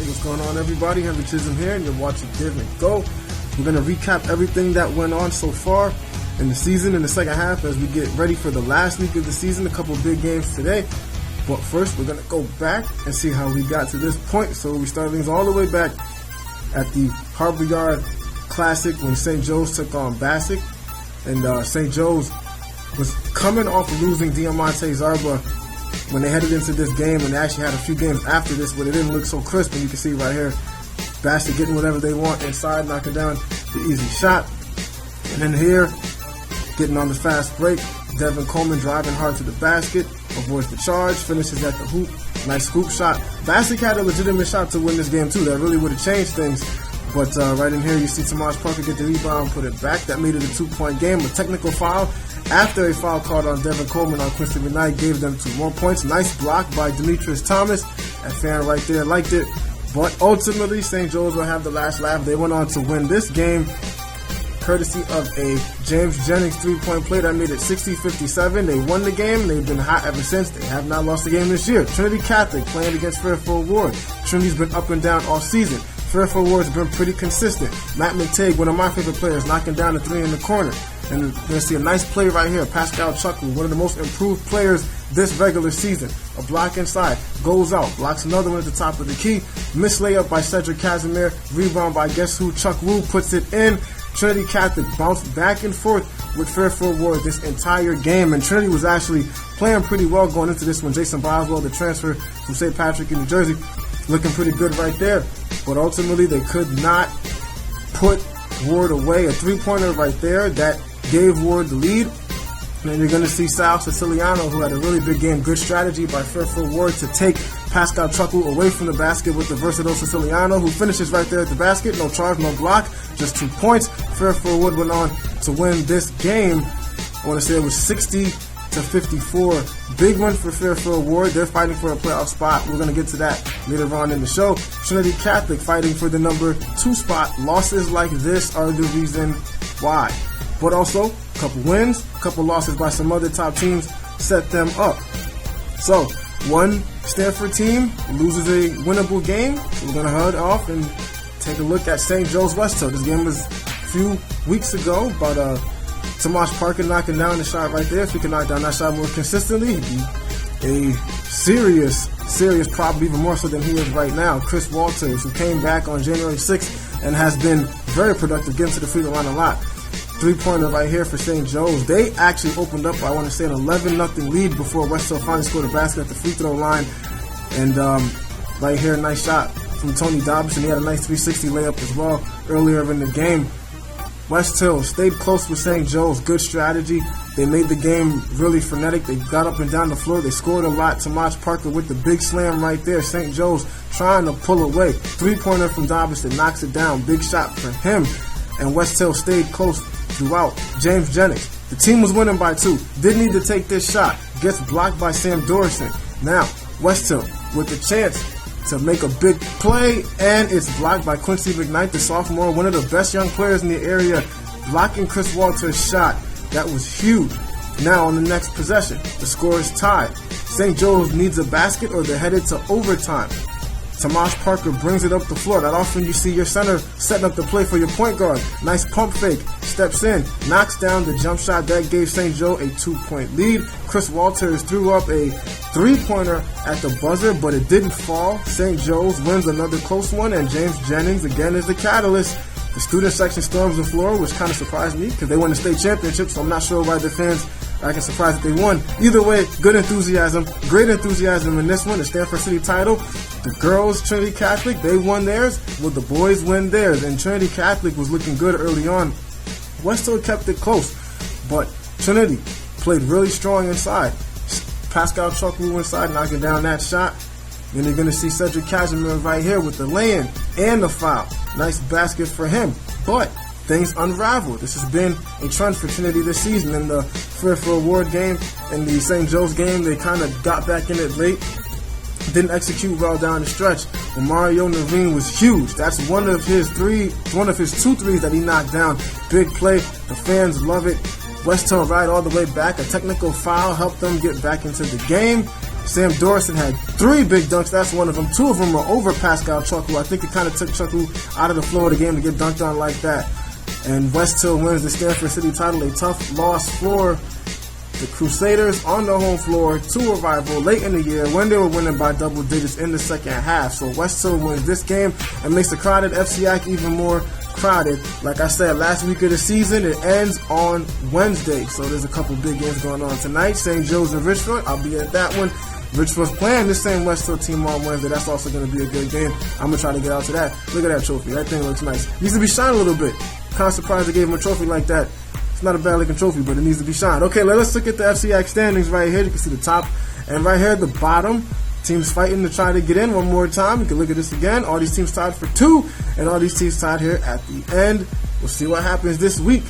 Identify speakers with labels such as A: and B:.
A: What's going on, everybody? Henry Chisholm here, and you're watching Give and Go. We're going to recap everything that went on so far in the season in the second half as we get ready for the last week of the season. A couple of big games today. But first, we're going to go back and see how we got to this point. So we started things all the way back at the Harbor Yard Classic when St. Joe's took on Bassick. And St. Joe's was coming off of losing Diamante Zarba when they headed into this game, and they actually had a few games after this where they didn't look so crisp, and you can see right here, Bassick getting whatever they want inside, knocking down the easy shot. And then here, getting on the fast break, Devin Coleman driving hard to the basket, avoids the charge, finishes at the hoop, nice scoop shot. Bassick had a legitimate shot to win this game too, that really would have changed things. But right in here, you see Tomas Parker get the rebound, put it back. That made it a 2-point game. A technical foul after a foul called on Devin Coleman on Quincy McKnight gave them 2 more points. Nice block by Demetrius Thomas. That fan right there liked it. But ultimately, St. Joe's will have the last laugh. They went on to win this game courtesy of a James Jennings 3-point play that made it 60-57. They won the game. They've been hot ever since. They have not lost a game this year. Trinity Catholic playing against Fairfield Ward. Trinity's been up and down all season. Fairfield Ward's been pretty consistent. Matt McTague, one of my favorite players, knocking down the 3 in the corner. And you're going to see a nice play right here. Pascal Chuckle, one of the most improved players this regular season. A block inside, goes out, blocks another one at the top of the key. Missed layup by Cedric Casimir. Rebound by guess who? Chuck Wu puts it in. Trinity Catholic bounced back and forth with Fairfield Ward this entire game. And Trinity was actually playing pretty well going into this one. Jason Boswell, the transfer from St. Patrick in New Jersey, looking pretty good right there. But ultimately, they could not put Ward away. A 3-pointer right there that gave Ward the lead. And then you're going to see Sal Siciliano, who had a really big game. Good strategy by Fairfield Ward to take Pascal Chuckle away from the basket with the versatile Siciliano, who finishes right there at the basket. No charge, no block, just 2 points. Fairfield Ward went on to win this game. I want to say it was 60-54. Big one for Fairfield Ward. They're fighting for a playoff spot. We're going to get to that later on in the show. Trinity Catholic fighting for the number 2 spot. Losses like this are the reason why. But also, a couple wins, a couple losses by some other top teams set them up. So, one Stanford team loses a winnable game. So we're going to head off and take a look at St. Joe's West Hill. This game was a few weeks ago, but Tomas Parker knocking down the shot right there. If he can knock down that shot more consistently, he'd be a serious problem, even more so than he is right now. Chris Walters, who came back on January 6th and has been very productive, getting to the free throw line a lot. 3-pointer right here for St. Joe's. They actually opened up, I want to say, an 11-0 lead before West Hill finally scored a basket at the free throw line. And right here, nice shot from Tony Dobson. He had a nice 360 layup as well earlier in the game. West Hill stayed close with St. Joe's. Good strategy. They made the game really frenetic. They got up and down the floor. They scored a lot. Tomas Parker with the big slam right there. St. Joe's trying to pull away. 3-pointer from Dobson knocks it down. Big shot for him. And West Hill stayed close throughout. James Jennings. The team was winning by 2. Didn't need to take this shot. Gets blocked by Sam Dorison. Now, West Hill with the chance to make a big play, and it's blocked by Quincy McKnight, the sophomore, one of the best young players in the area, blocking Chris Walters' shot. That was huge. Now on the next possession, the score is tied. St. Joe's needs a basket or they're headed to overtime. Tomas Parker brings it up the floor. That often you see your center setting up the play for your point guard. Nice pump fake, steps in, knocks down the jump shot. That gave St. Joe a 2-point lead. Chris Walters threw up a 3-pointer at the buzzer, but it didn't fall. St. Joe's wins another close one, and James Jennings again is the catalyst. The student section storms the floor, which kind of surprised me because they won the state championship, so I'm not sure why the fans are surprised that they won. Either way, good enthusiasm, great enthusiasm in this one, the Stanford City title. The girls, Trinity Catholic, they won theirs. Well, the boys win theirs, and Trinity Catholic was looking good early on. West Hill kept it close, but Trinity played really strong inside. Pascal Chuckle inside, knocking down that shot. Then you're going to see Cedric Casimir right here with the lay-in and the foul. Nice basket for him. But things unraveled. This has been a trend for Trinity this season. In the Fairfield Ward game and the St. Joe's game, they kind of got back in it late. Didn't execute well down the stretch. But Mario Naveen was huge. That's one of his 2 threes that he knocked down. Big play. The fans love it. West Hill right all the way back. A technical foul helped them get back into the game. Sam Dorson had 3 big dunks. That's one of them. 2 of them were over Pascal Chuckle. I think it kind of took Chuckle out of the flow of the game to get dunked on like that. And West Hill wins the Stanford City title. A tough loss for the Crusaders on the home floor to a rival late in the year when they were winning by double digits in the second half. So West Hill wins this game and makes the crowded FCIAC even more crowded. Like I said, last week of the season, it ends on Wednesday. So there's a couple big games going on tonight. St. Joe's and Richford. I'll be at that one. Richford's playing this same West Hill team on Wednesday. That's also going to be a good game. I'm going to try to get out to that. Look at that trophy. That thing looks nice. Needs to be shined a little bit. Kind of surprised they gave him a trophy like that. It's not a bad looking trophy, but it needs to be shined. Okay, let's look at the FCIAC standings right here. You can see the top and right here at the bottom. Teams fighting to try to get in one more time. You can look at this again. All these teams tied for 2, and all these teams tied here at the end. We'll see what happens this week